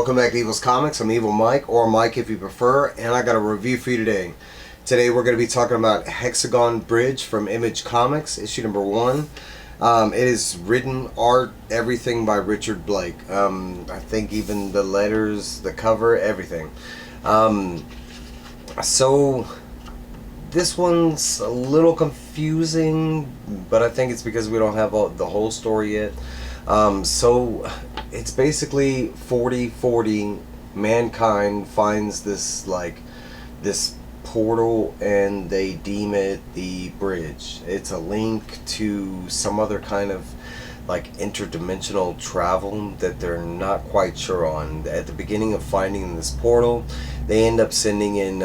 Welcome back to Evil's Comics. I'm Evil Mike, or Mike if you prefer, and I got a review for you today. Today we're going to be talking about Hexagon Bridge from Image Comics, issue number 1. It is written, art, everything by Richard Blake. I think even the letters, the cover, everything. So this one's a little confusing, but I think it's because we don't have the whole story yet. So it's basically 40-40. Mankind finds this portal and they deem it the bridge. It's a link to some other kind of interdimensional travel that they're not quite sure on. At the beginning of finding this portal, they end up sending in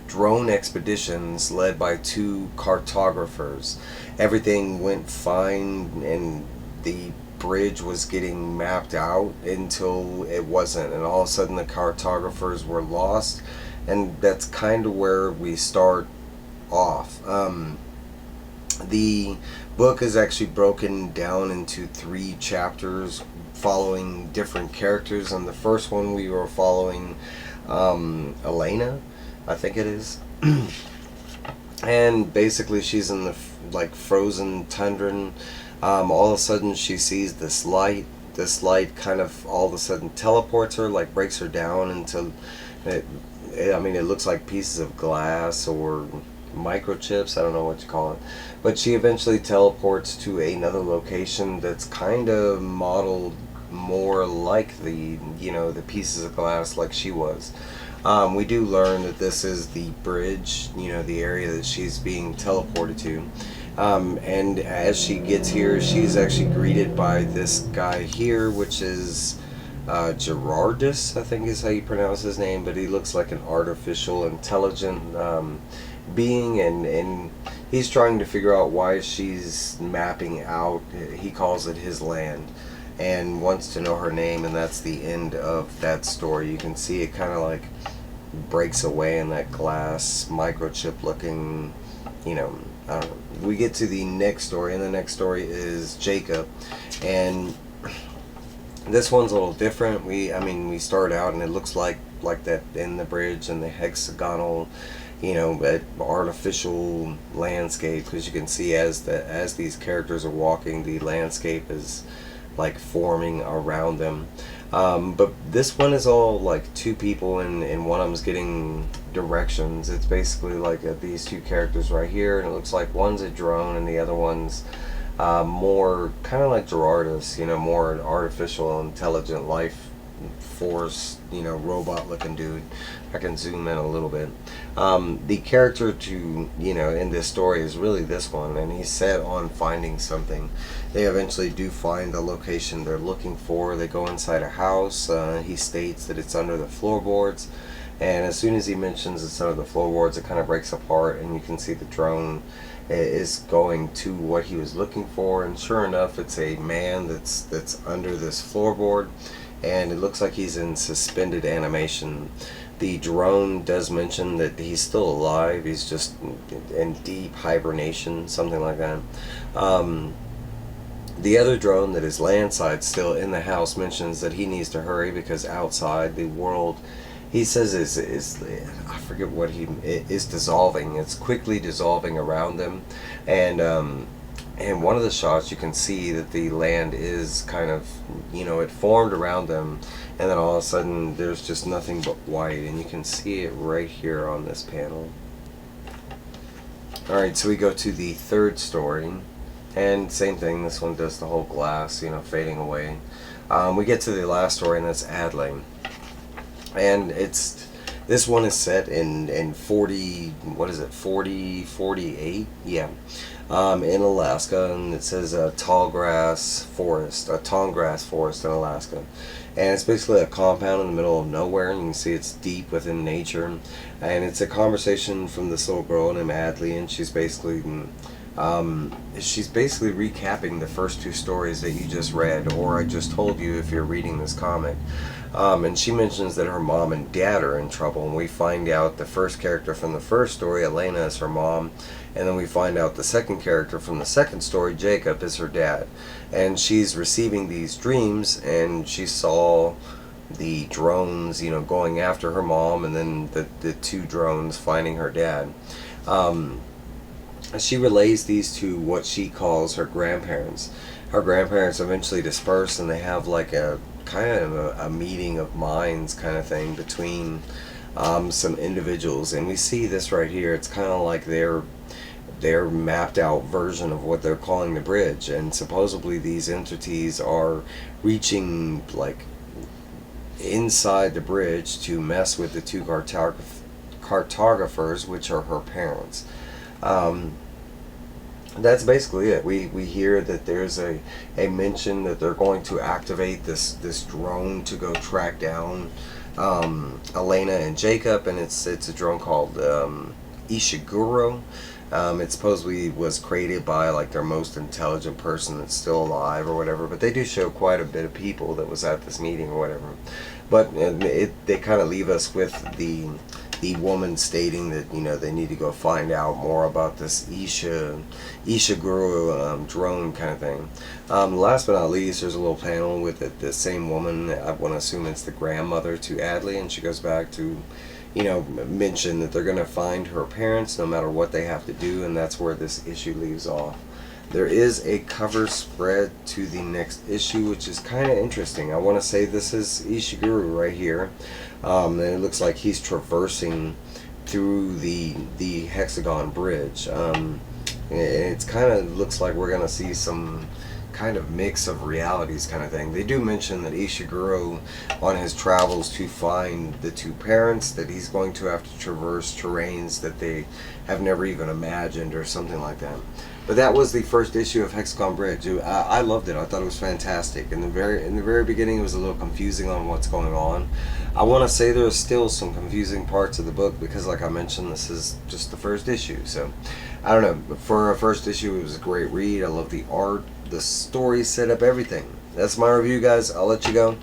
drone expeditions led by 2 cartographers. Everything went fine and the bridge was getting mapped out until it wasn't, and all of a sudden the cartographers were lost, and that's kind of where we start off. The book is actually broken down into 3 chapters following different characters, and the first one we were following Elena, I think it is. And basically she's in the frozen tundra. All of a sudden she sees this light. This light kind of all of a sudden teleports her, breaks her down into it looks like pieces of glass or microchips, I don't know what you call it, but she eventually teleports to another location that's kind of modeled more like the pieces of glass like she was. We do learn that this is the bridge, the area that she's being teleported to. And as she gets here, she's actually greeted by this guy here, which is Gerardus, I think is how you pronounce his name, but he looks like an artificial intelligent being, and he's trying to figure out why she's mapping out, he calls it his land, and wants to know her name, and that's the end of that story. You can see it kind of breaks away in that glass microchip looking, I don't know. We get to the next story, and the next story is Jacob, and this one's a little different. We start out and it looks like that in the bridge and the hexagonal, artificial landscape, because you can see as these characters are walking, the landscape is forming around them. But this one is all 2 people, and one of them's getting directions. It's basically these 2 characters right here, and it looks like one's a drone and the other one's more kind of like Gerardus, more an artificial intelligent life force, robot looking dude. I can zoom in a little bit. The character in this story is really this one, and he's set on finding something. They eventually do find the location they're looking for. They go inside a house. He states that it's under the floorboards, and as soon as he mentions it's under the floorboards, it kind of breaks apart, and you can see the drone is going to what he was looking for, and sure enough, it's a man that's under this floorboard, and it looks like he's in suspended animation. The drone does mention that he's still alive, he's just in deep hibernation, something like that. The other drone that is landside still in the house mentions that he needs to hurry because outside the world, he says, is I forget what is dissolving. It's quickly dissolving around them, and one of the shots you can see that the land is kind of, it formed around them, and then all of a sudden there's just nothing but white, and you can see it right here on this panel. Alright, so we go to the 3rd story, and same thing, this one does the whole glass, fading away. We get to the last story, and that's Adelaide. And this one is set in 48, yeah, in Alaska, and it says a tall grass forest in Alaska, and it's basically a compound in the middle of nowhere, and you can see it's deep within nature, and it's a conversation from this little girl named Adley, and she's basically recapping the first 2 stories that you just read, or I just told you if you're reading this comic. And she mentions that her mom and dad are in trouble, and we find out the first character from the first story, Elena, is her mom, and then we find out the second character from the second story, Jacob, is her dad. And she's receiving these dreams, and she saw the drones, you know, going after her mom, and then the two drones finding her dad. Um, she relays these to what she calls her grandparents. Her grandparents eventually disperse, and they have like a kind of a meeting of minds kind of thing between some individuals, and we see this right here. It's kind of like their mapped out version of what they're calling the bridge, and supposedly these entities are reaching like inside the bridge to mess with the two cartographers, which are her parents. Um, that's basically it. We hear that there's a mention that they're going to activate this drone to go track down Elena and Jacob, and it's a drone called Ishiguro. It supposedly was created by like their most intelligent person that's still alive or whatever, but they do show quite a bit of people that was at this meeting or whatever. But they kind of leave us with the woman stating that, you know, they need to go find out more about this Ishiguro drone kind of thing. Last but not least, there's a little panel with the same woman. I want to assume it's the grandmother to Adley, and she goes back to, you know, mention that they're going to find her parents no matter what they have to do, and that's where this issue leaves off. There is a cover spread to the next issue, which is kind of interesting. I want to say this is Ishiguro right here, and it looks like he's traversing through the Hexagon bridge. It's kind of looks like we're going to see some kind of mix of realities kind of thing. They do mention that Ishiguro, on his travels to find the two parents, that he's going to have to traverse terrains that they have never even imagined or something like that. But that was the first issue of Hexagon Bridge. I loved it. I thought it was fantastic. In the very beginning, it was a little confusing on what's going on. I want to say there's still some confusing parts of the book because, like I mentioned, this is just the first issue. So, I don't know. For a first issue, it was a great read. I love the art, the story setup, everything. That's my review, guys. I'll let you go.